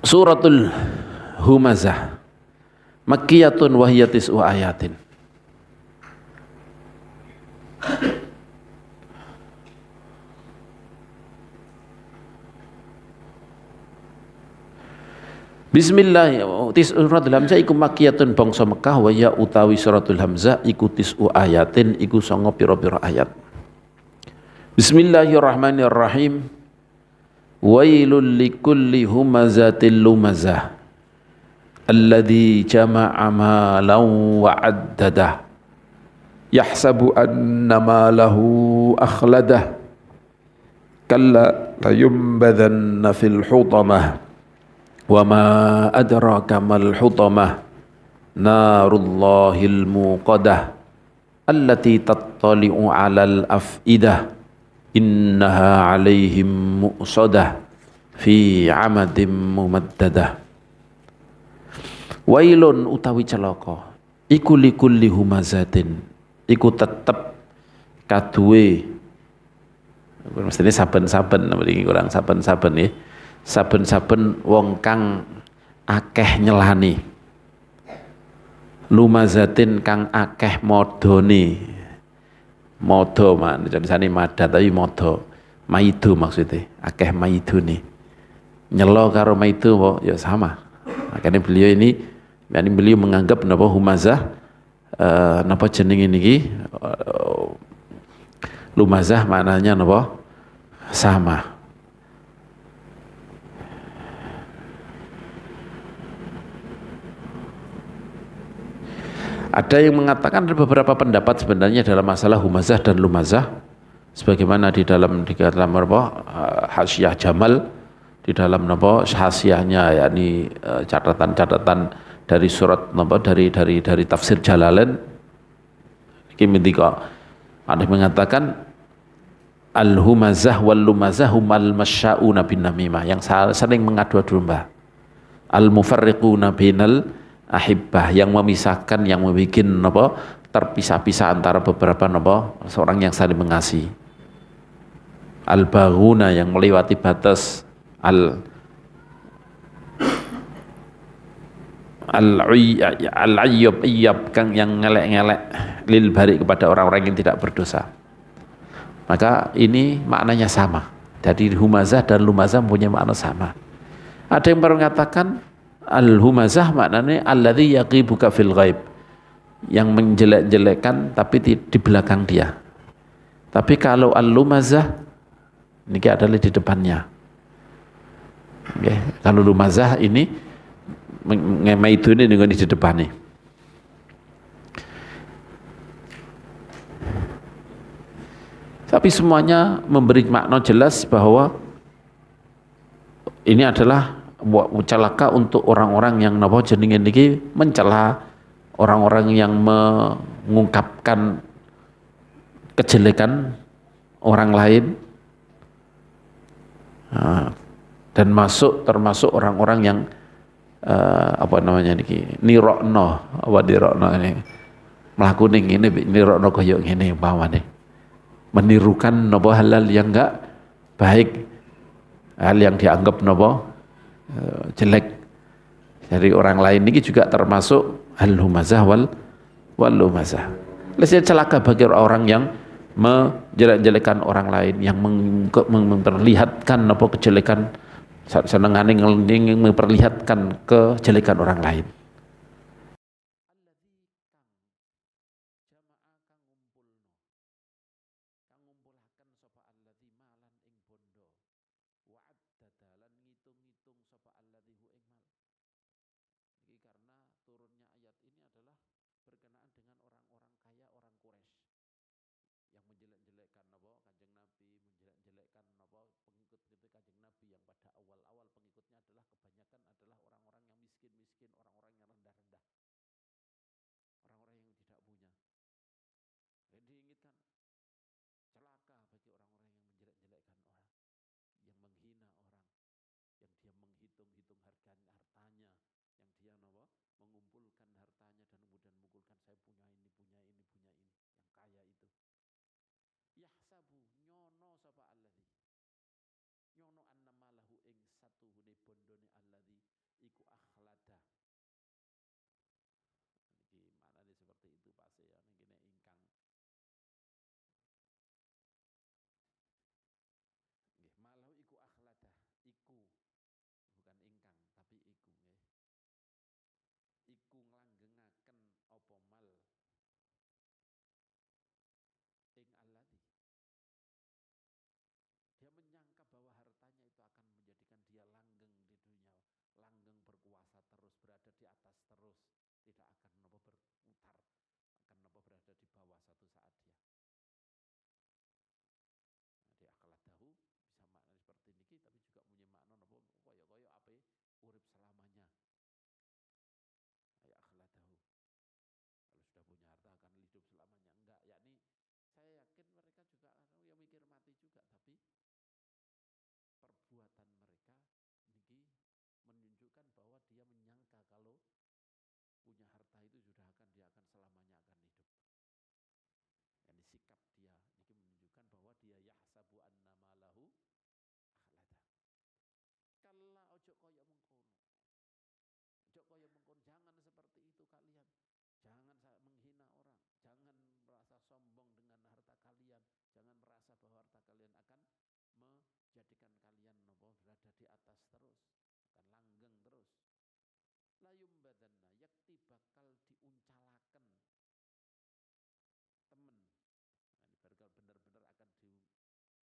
Suratul Humazah Makkiyatun wa hiya tis'u ayatin. Bismillah. Suratul Hamzah iku makkiyatun bangsa Mekah wa ya utawi suratul Hamzah iku tis'u ayatin iku 9 pira-pira ayat. Bismillahirrahmanirrahim. Wailul likulli humazatil lumazah alladzi jama'a malan wa 'addadah yahsabu anna malahu akhladah kalla layumbadhanna fil hutamah wa ma adraka mal hutamah narullahil muqadah allati tattali'u 'alal af'idah innaha 'alaihim mu'sadah fi 'amadin mumaddadah. Wailun utawi celaka iku likulli humazatin iku tetep kaduwe mestine saben-saben mriki kurang saben-saben ya saben-saben wong kang akeh nyelani lumazatin kang akeh modone modo man tulisane madat tapi modo maido maksudnya akeh maidone nyelo karo maido kok ya sama makanya beliau menganggap napa humazah napa jenenge niki lumazah maknanya napa sama. Ada yang mengatakan ada beberapa pendapat sebenarnya dalam masalah humazah dan lumazah sebagaimana di dalam apa Hasyiah Jamal di dalam apa hasyiahnya yakni catatan-catatan dari surat apa dari tafsir Jalalain iki mendika ada mengatakan al humazah wal lumazah humal masya'una bin namimah yang sering mengadu-adu domba al mufarriquna bainal ahibbah yang memisahkan yang membuat apa terpisah-pisah antara beberapa apa seorang yang saling mengasihi al baghuna yang melewati batas al ayyab kang yang ngelek-ngelek lil bari kepada orang-orang yang tidak berdosa. Maka ini maknanya sama. Jadi humazah dan lumazah punya makna sama. Ada yang baru mengatakan al-humazah maknanya alladzi yaqibuka fil ghaib yang menjelek-jelekkan tapi di belakang dia. Tapi kalau al-lumazah ini adalah di depannya. Okay. Kalau lumazah ini ngemai itu ini dengan di depan nih. Tapi semuanya memberi makna jelas bahwa ini adalah celaka untuk orang-orang yang napa jenenge niki mencela orang-orang yang mengungkapkan kejelekan orang lain dan termasuk orang-orang yang apa namanya niki nirokno ini melakukan ini nirokno koyok ini umpamane menirukan napa halal yang enggak baik hal yang dianggap napa jelek dari orang lain ini juga termasuk al-humazah wal lumazah. Lesnya celaka bagi orang yang menjelek-jelekan orang lain yang memperlihatkan apa kejelekan senengane memperlihatkan kejelekan orang lain. Yahsabu nyono sapa alladzi nyono annamalahu ing satuhune bondone alladzi iku akhlada. Niki maknane seperti itu pasti ya niki nek ingkang nggih malau iku akhlada iku bukan ingkang tapi iku nggih iku nglanggengaken apa mal ing alladzi dia menyangka bahwa hartanya itu akan menjadikan dia langgeng di dunia, langgeng berkuasa terus, berada di atas terus, tidak akan berputar, akan berada di bawah satu saat dia. Nah, di akhladahu bisa makna seperti ini, tapi juga punya makna koyo-koyo apa urip selamanya. Ya akhladahu. Kalau sudah punya harta akan hidup selamanya. Enggak, yakni saya yakin mereka juga ya mikir mati juga, tapi perbuatan mereka niki menunjukkan bahwa dia menyangka kalau punya harta itu sudah dia akan selamanya akan hidup. Yani sikap dia niki menunjukkan bahwa dia yahsabu anna malahu akhlada. Kalla ojo kaya mengkono. Ojo kaya mengkono, jangan seperti itu kalian. Jangan menghina orang, jangan merasa sombong dengan harta kalian, jangan merasa bahwa harta kalian akan menjadikan kalian berada di atas terus, akan langgeng terus. Layum badanna yakti bakal diuncalaken temen. Nah, ini benar-benar akan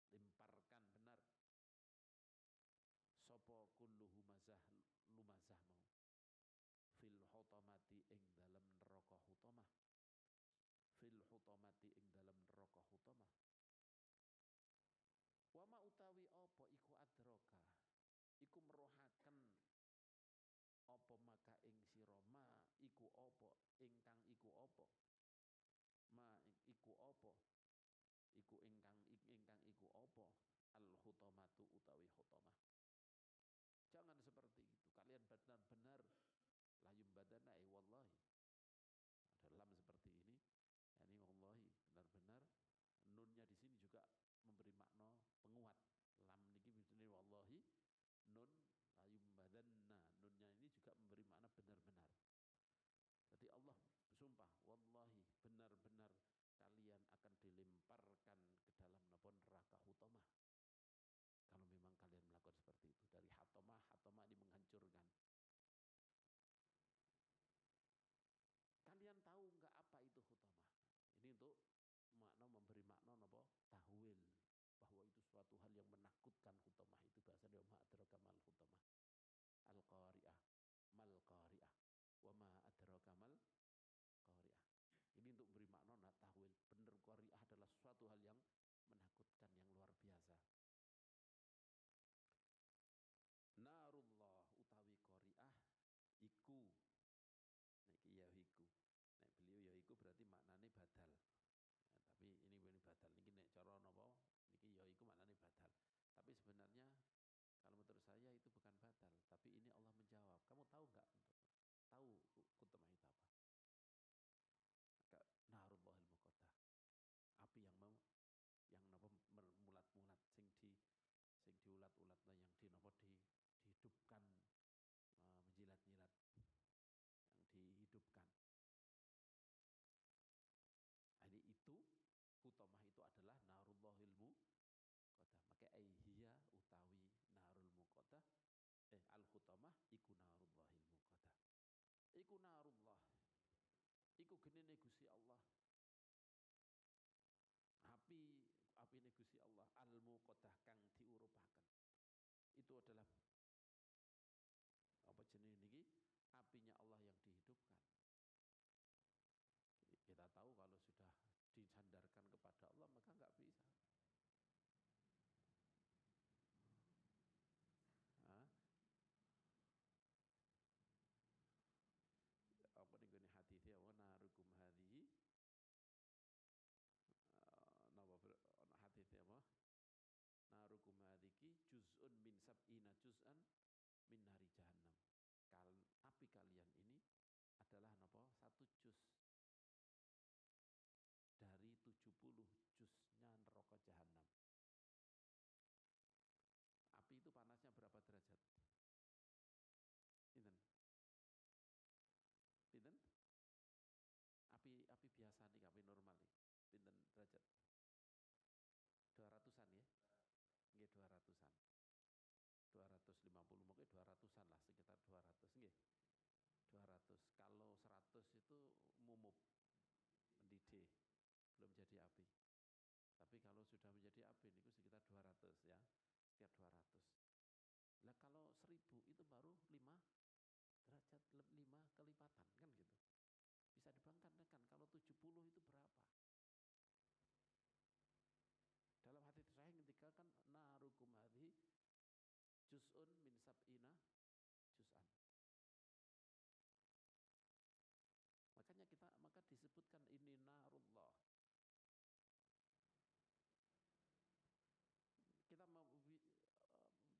dilemparkan benar. Sopo kullu lumazah mau fil hutamati ing dalam neraka hutamah. Fil hutamati ing dalam neraka hutamah. Wa ma utawi apa iku adraka iku merohaken apa maka ing sira ma iku apa ingkang iku apa ma iku apa iku ingkang iku apa al hutamatu utawi hutamah. Jangan seperti itu, kalian benar-benar layum badana wallahi ada lam seperti ini, yani wallahi benar-benar nunnya di sini juga memberi makna penguat. Lam niki bismillah wallahi nun layum badanna, nunnya ini juga memberi makna benar-benar. Jadi Allah bersumpah wallahi benar-benar kalian akan dilemparkan ke dalam neraka hutamah kalau memang kalian melakukan seperti itu. Dari hatamah ini menghancurkan. Kalian tahu enggak apa itu hutamah? Ini untuk makna memberi makna tahwil, bahwa itu suatu hal yang menakutkan. Hutamah itu bahasanya ma adraka mal hutamah al-qari'ah mal qari'ah wa ma adraka mal qari'ah. Ini untuk beri makna tahwil, benar qari'ah adalah suatu hal yang menakutkan, yang luar biasa. Narullah utawi qari'ah iku niki ya iku nek beliau ya iku berarti maknane badal. Nah, tapi ini badal niki nek cara napa niki ya iku maknane badal. Tapi sebenarnya kalau menurut saya itu bukan badal, tapi ini Allah menjawab. Kamu tahu enggak tahu hutamah itu apa? Narullahil muqaddah. Api yang mulat-mulat sing diulat-ulat yang dihidupkan, menjilat-jilat yang dihidupkan. Ini itu hutamah itu adalah narullahil muqaddah. Maka hiya utawi narul muqaddah al hutamah iku narullahil muqaddah. Iku narullah. Iku genene Gusti Allah. Api ini Gusti Allah al muqaddah kang diurupaken. Itu adalah apa jenis niki? Apinya Allah yang dihidupkan. Kita tahu kalau sudah disandarkan kepada Allah maka enggak bisa. Apa nih gini hadisnya wa narukum hadhihi hadisnya apa? Narukum hadhiki juz'un min sab'ina juz'an min nari jahannam. Api kalian ini adalah satu juz dari 70 juznya neraka jahanam. Api itu panasnya berapa derajat? Inten itu mumup, mendidih, belum jadi api. Tapi kalau sudah menjadi api itu sekitar 200 ya, sekitar 200. Nah kalau 1000 itu baru 5 derajat, 5 kelipatan kan gitu. Bisa dibangkitkan kan kalau 70 itu berapa? Dalam hadits sahih ketika kan narukum hadhi juz'un min sab'ina juz'an. Maka disebutkan ini narullah.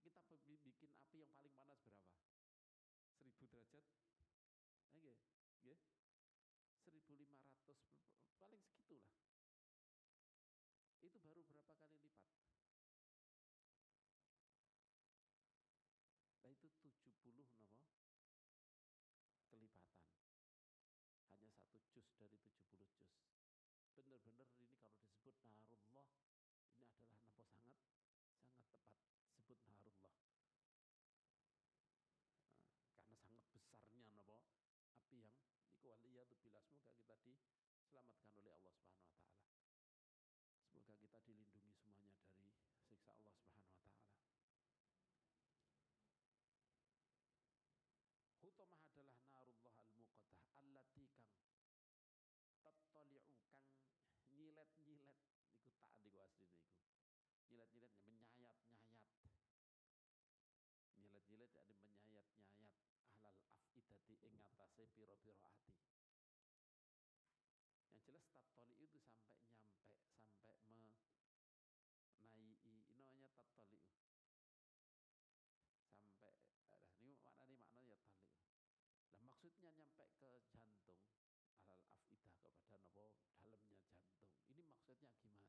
Kita bikin api yang paling panas berapa? 1000 derajat? Oke, okay. 1500 paling segitulah. Itu baru berapa kali lipat? Nah itu 70 napa? Kelipatan. Hanya 1 juz dari 70 juz. Benar-benar ini kalau disebut narullah, ini adalah napa sangat tepat disebut narullah. Nah, karena sangat besarnya napa api yang niku waliyadzubillah, semoga kita diselamatkan oleh Allah Subhanahu wa taala. Semoga kita dilindungi semuanya dari siksa Allah Subhanahu wa taala. Hutamah adalah narullah al-muqaddah allati kang tattali'u kang nyilet-nyilet niku tak niku asline niku. Nyilet-nyilet menyayat-nyayat. Nyilet-nyilet yakni menyayat-nyayat ahlal afidati ing atase pira-pira ati. Yang jelas tattali itu sampai nyampe, sampai menai, namanya tattali. Sampai ini maknanya tali. Nah maksudnya nyampe ke jantung, alal afidah, kepada napa dalamnya jantung. Ini maksudnya gimana?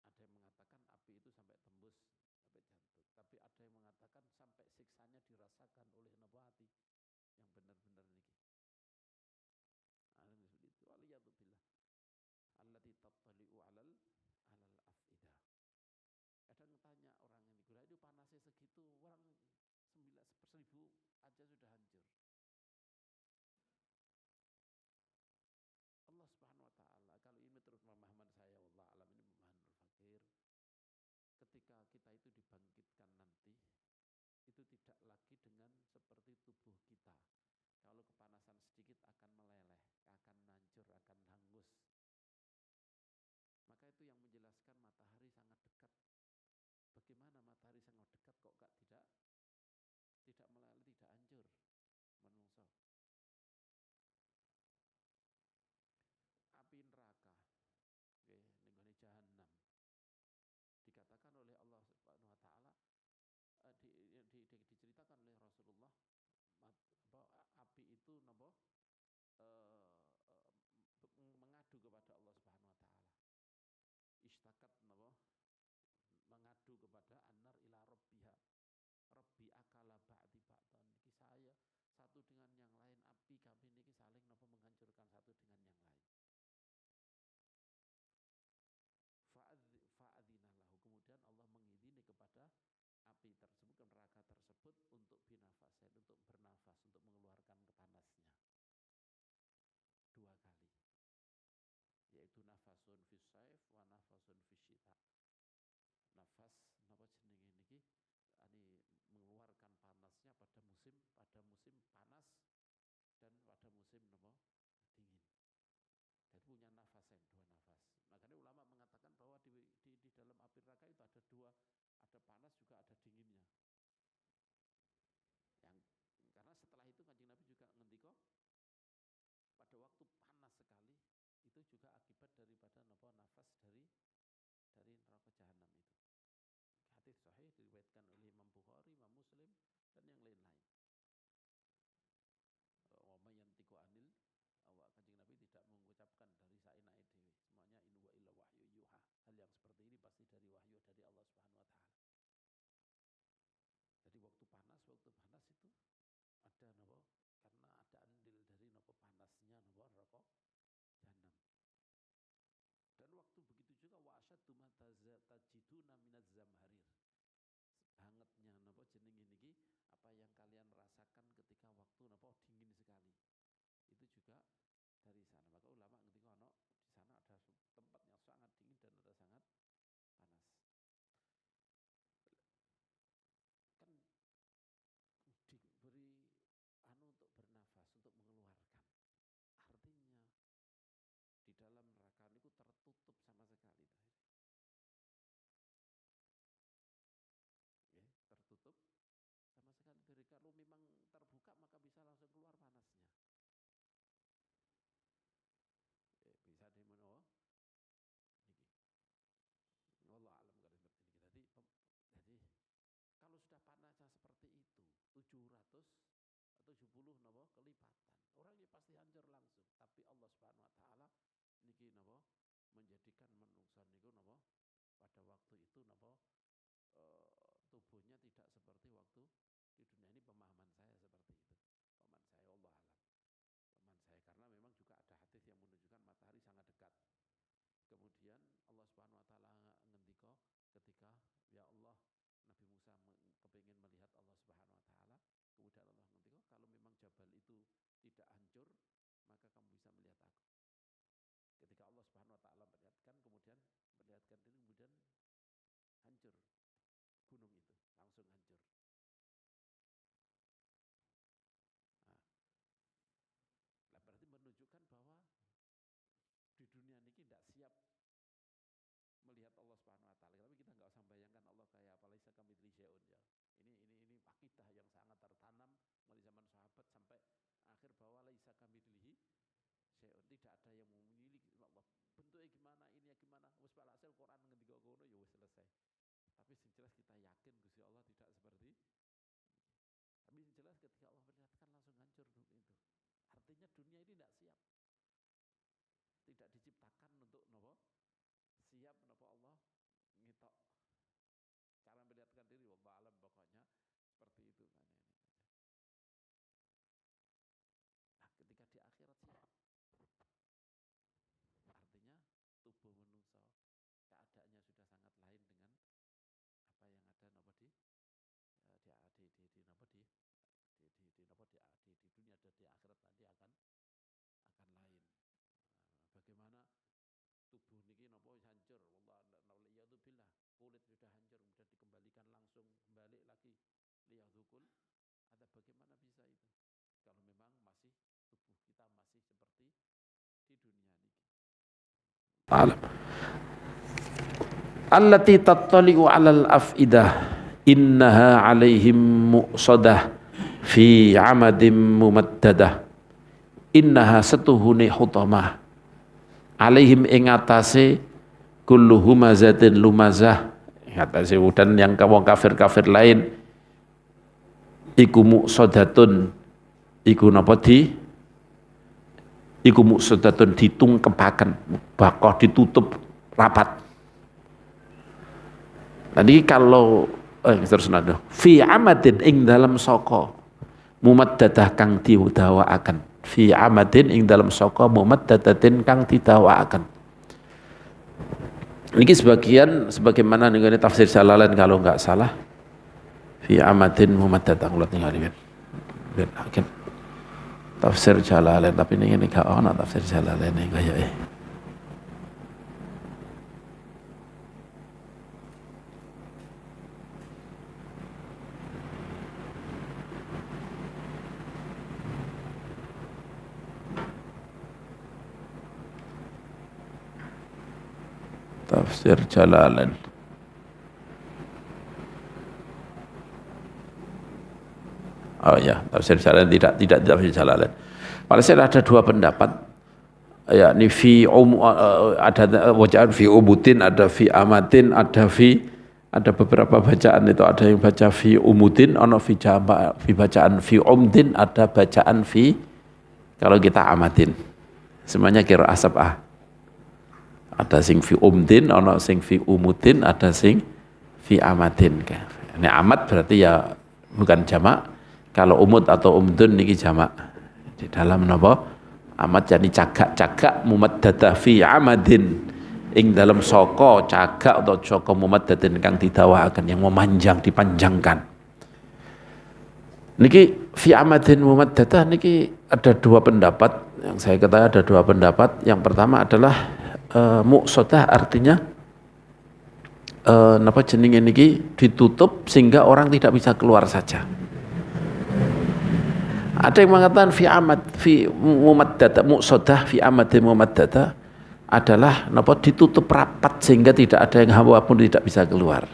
Ada yang mengatakan api itu sampai tembus sampai jantung, tapi ada yang mengatakan sampai siksanya dirasakan oleh napa hati. Yang benar-benar niki. Alim seperti itu. Waliyadzubillah. Allati tattali'u alal afidah. Kadang tanya orang ini, gula itu panasnya segitu, orang 1000 aja sudah hancur. Allah Subhanahu wa taala, kalau ini terus pemahaman saya, wallah alam, ini pemahaman fakir. Ketika kita itu dibangkitkan nanti, itu tidak lagi dengan seperti tubuh kita. Kalau kepanasan sedikit akan meleleh, akan hancur, akan hangus. Maka itu yang menjelaskan matahari sangat dekat. Bagaimana matahari sangat dekat kok tidak meleleh, tidak hancur menungso. Api neraka, nenggone jahanam. Dikatakan oleh Allah Subhanahu wa taala, diceritakan oleh Rasulullah, api itu mengadu kepada Allah Subhanahu wa taala. Istakat mengadu kepada annar ila rabbiha. Rabbi akala ba'di ba'dan. Niki saya satu dengan yang lain, api kami niki saling menghancurkan satu dengan yang lain. Fa'adzinalahu, kemudian Allah mengizini kepada api tersebut, neraka tersebut untuk binafasain, untuk bernafas, untuk mengeluarkan kepanasnya 2 kali, yaitu nafasun fis saif wa nafasun fis syita. Nafas napa jenenge niki ani mengeluarkan panasnya pada musim panas dan pada musim napa dingin. Dan punya nafasen, 2 nafas. Makanya ulama mengatakan bahwa di dalam api neraka itu ada 2, ada panas juga ada dinginnya. Karena setelah itu Kanjeng Nabi juga ngendika pada waktu panas sekali itu juga akibat daripada nafas dari neraka jahanam itu. Hadis sahih diriwayatkan oleh Imam Bukhari, Imam Muslim dan yang lain-lain. Wa may yantiqu anil Kanjeng Nabi tidak mengucapkan dari saenake dhewe. Semuanya in wa illa wahyu yuha. Hal yang seperti ini pasti dari wahyu dari Allah Subhanahu wa taala. Jadi waktu panas itu ada karena ada andil dari panasnya neraka jahanam. Dan waktu begitu juga wa asyaddu ma tajiduna minaz zamharir. Hangatnya jenenge niki apa yang kalian rasakan ketika waktu dingin sekali. Itu juga 170 napa kelipatan. Orang ini pasti hancur langsung. Tapi Allah Subhanahu wa taala niki napa menjadikan manungsa niku napa pada waktu itu napa tubuhnya tidak seperti waktu di dunia. Ini pemahaman saya seperti itu. Pemahaman saya Allah alam. Pemahaman saya karena memang juga ada hadis yang menunjukkan matahari sangat dekat. Kemudian Allah Subhanahu wa taala ngendika ketika ya Allah Nabi Musa kepingin melihat Allah Subhanahu wa taala, kemudian Allah ngendika kalau memang jabal itu tidak hancur, maka kamu bisa melihat aku. Ketika Allah Subhanahu wa taala memperlihatkan diri, kemudian hancur gunung itu, langsung hancur. Nah, berarti menunjukkan bahwa di dunia ini tidak siap melihat Allah Subhanahu wa taala. Tapi kita enggak usah bayangkan Allah kayak apa, laisa kamitslihi syai'un ya. Ini akidah yang sangat tertanam mulai zaman sahabat sampai akhir bahwa laisa kamitslihi syai'un. Tidak ada yang memiliki Allah. Bentuknya gimana, ini ya gimana. Wis walhasil Quran ngendika ngono ya wis selesai. Tapi sing jelas kita yakin Gusti Allah tidak seperti ini. Tapi yang jelas ketika Allah perlihatkan langsung hancur dunia itu. Artinya dunia ini tidak siap. Tidak diciptakan untuk nopo? Siap nopo Allah ngitok. Cara melihatkan diri wallahu alam pokoknya seperti itu kan ini. Nah, ketika di akhirat siap. Artinya tubuh manusia keadaannya sudah sangat lain dengan apa yang ada nopo di dunia dan di akhirat nanti akan lain. Bagaimana tubuh niki napa hancur, wallahu kulit sudah hancur kemudian dikembalikan langsung balik lagi liyadukul. Ada bagaimana bisa itu? Kalau memang masih tubuh kita masih seperti di dunia niki. Alam. Allati tattali'u 'alal afidah innaha 'alaihim muqsadah fi 'amadim mumaddadah innaha satuhune hutamah alaihim ing atase kullu humazatin lumazah ing atase dan yang wong kafir-kafir lain iku muqsadatun iku napa iku muqsadatun ditungkepaken bakoh ditutup rapat. Tadi kalau terus nado fi amadin ing dalam saka mumaddadah kang didawakaken fi amadin ing dalam saka mumaddadatin kang didawakaken. Niki sebagaimana ning tafsir Jalalain kalau enggak salah fi amadin mumaddadah kula tingali ben akhir tafsir Jalalain tapi ning ngene gak ana tafsir Jalalain kaya tafsir Jalalain. Oh ya, tafsir Jalalain tidak tafsir Jalalain. Walhasil ada dua pendapat. Ya, ini ada bacaan fi umutin, ada fi amatin, ada beberapa bacaan itu ada yang baca fi umutin, ada fi bacaan fi umdin, ada bacaan fi kalau kita amatin. Semuanya kira sab'ah. Ada sing fi umdin, ada sing fi umutin, ada sing fi amatin. Ini amat berarti ya bukan jamak. Kalau umud atau umdun niki jamak. Di dalam napa? Amat jadi cagak mumaddadah fi amadin. Ing dalam saka cagak atau saka mumaddatin kang didawakaken yang memanjang dipanjangkan. Niki fi amadin mumaddadah niki ada dua pendapat. Yang saya ketahui ada dua pendapat. Yang pertama adalah muqsadah artinya napa jenenge niki ditutup sehingga orang tidak bisa keluar saja. Ada yang mengatakan fi amad fi mumaddada muqsadah fi amadin mumaddada adalah napa ditutup rapat sehingga tidak ada yang hawa pun tidak bisa keluar.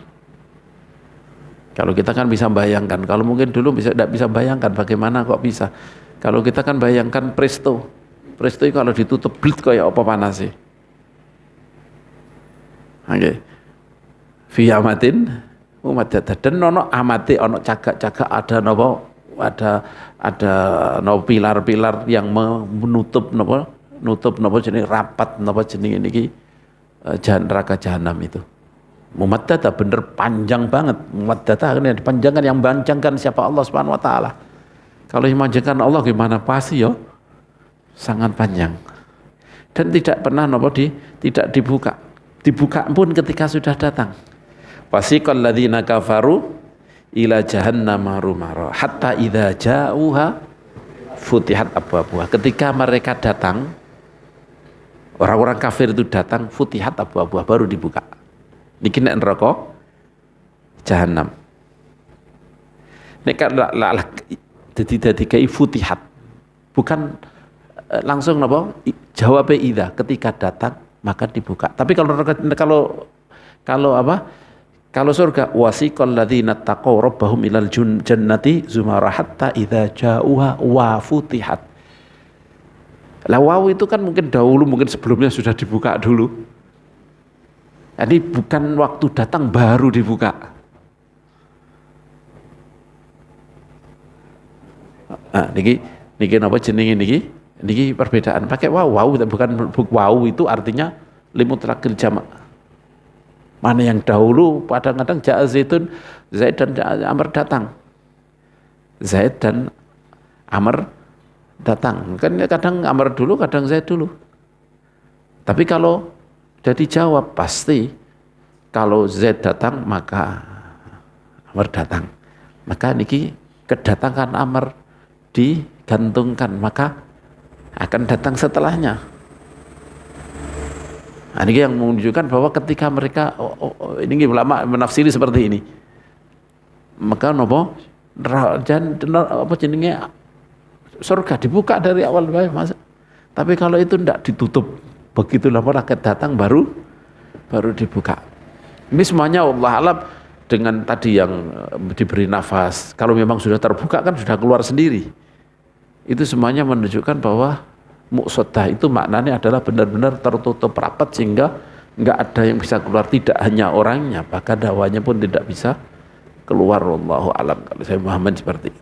Kalau kita kan bisa bayangkan, kalau mungkin dulu tidak bisa bayangkan bagaimana kok bisa. Kalau kita kan bayangkan presto itu kalau ditutup blit kayak apa panasnya. Oke. Fi amatin mumaddadah dan ono amate ono cagak-cagak ada napa ada no pilar-pilar yang menutup napa jenenge rapat napa jenenge niki neraka jahanam itu. Mumaddada bener panjang banget. Mumaddada ini dipanjangkan, yang panjangkan siapa? Allah Subhanahu wa taala. Kalau yang panjangkan Allah gimana? Pasti ya sangat panjang. Dan tidak pernah tidak dibuka. Dibuka pun ketika sudah datang. Wasiqal ladzina kafaru ila jahannama rumara hatta idza ja'uha futihat abwabuha. Ketika mereka datang, orang-orang kafir itu datang, futihat abwabuha, baru dibuka. Niki nek neraka jahanam. Nek dadi kai futihat. Bukan langsung napa jawab idza, ketika datang maka dibuka. Tapi kalau surga, wasiqal ladzina taqaw rabbahum ilal jannati zumara hatta idza ja'uha wa futihat. Lah waw itu kan mungkin dahulu, mungkin sebelumnya sudah dibuka dulu. Jadi bukan waktu datang baru dibuka. Nah, niki napa jenenge niki? Niki perbedaan. Pakai waw, bukan waw itu artinya limutlaqil jama'. Mana yang dahulu kadang-kadang ja'a Zaidun, Zaid dan Amr datang. Zaid dan Amr datang. Kan kadang Amr dulu, kadang Zaid dulu. Tapi kalau jadi jawab pasti kalau Zaid datang maka Amr datang. Maka niki kedatangan Amr digantungkan, maka akan datang setelahnya. Nah, ini yang menunjukkan bahwa ketika mereka ini ulama menafsiri seperti ini, maka apa jenenge surga dibuka dari awal masa. Tapi kalau itu tidak ditutup, begitu lama rakyat datang baru dibuka. Ini semuanya Allah alam dengan tadi yang diberi nafas. Kalau memang sudah terbuka kan sudah keluar sendiri. Itu semuanya menunjukkan bahwa muqsaddah itu maknanya adalah benar-benar tertutup rapat sehingga enggak ada yang bisa keluar, tidak hanya orangnya, bahkan hawanya pun tidak bisa keluar. Wallahu alam. Kalau saya Muhammad seperti itu.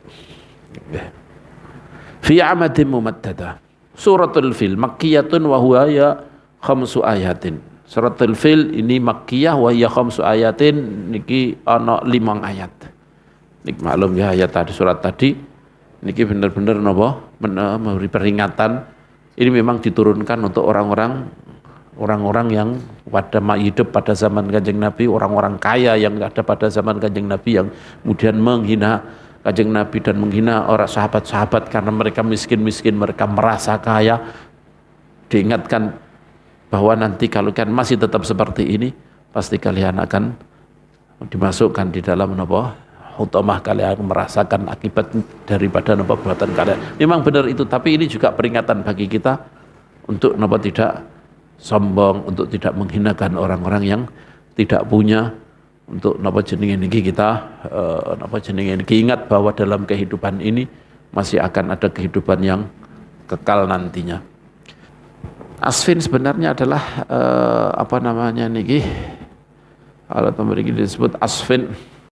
Fi amatin mumaddada. Suratul Fil makkiyatun wa huwa ya khamsu ayatin. Suratul Fil ini makkiyah wa ya khamsu ayatin, niki ana 5 ayat. Nik maklum ya ayat tadi, surat tadi niki benar-benar memberi peringatan. Ini memang diturunkan untuk orang-orang yang hidup pada zaman Kanjeng Nabi, orang-orang kaya yang ada pada zaman Kanjeng Nabi yang kemudian menghina Kanjeng Nabi dan menghina orang sahabat-sahabat karena mereka miskin-miskin, mereka merasa kaya. Diingatkan bahwa nanti kalau kalian masih tetap seperti ini, pasti kalian akan dimasukkan di dalam hutamah, kalian merasakan akibat daripada perbuatan kalian. Memang benar itu, tapi ini juga peringatan bagi kita untuk tidak sombong, untuk tidak menghinakan orang-orang yang tidak punya. Untuk jenenge niki kita ingat bahwa dalam kehidupan ini masih akan ada kehidupan yang kekal nantinya. Asfin sebenarnya adalah kalau memiliki disebut asfin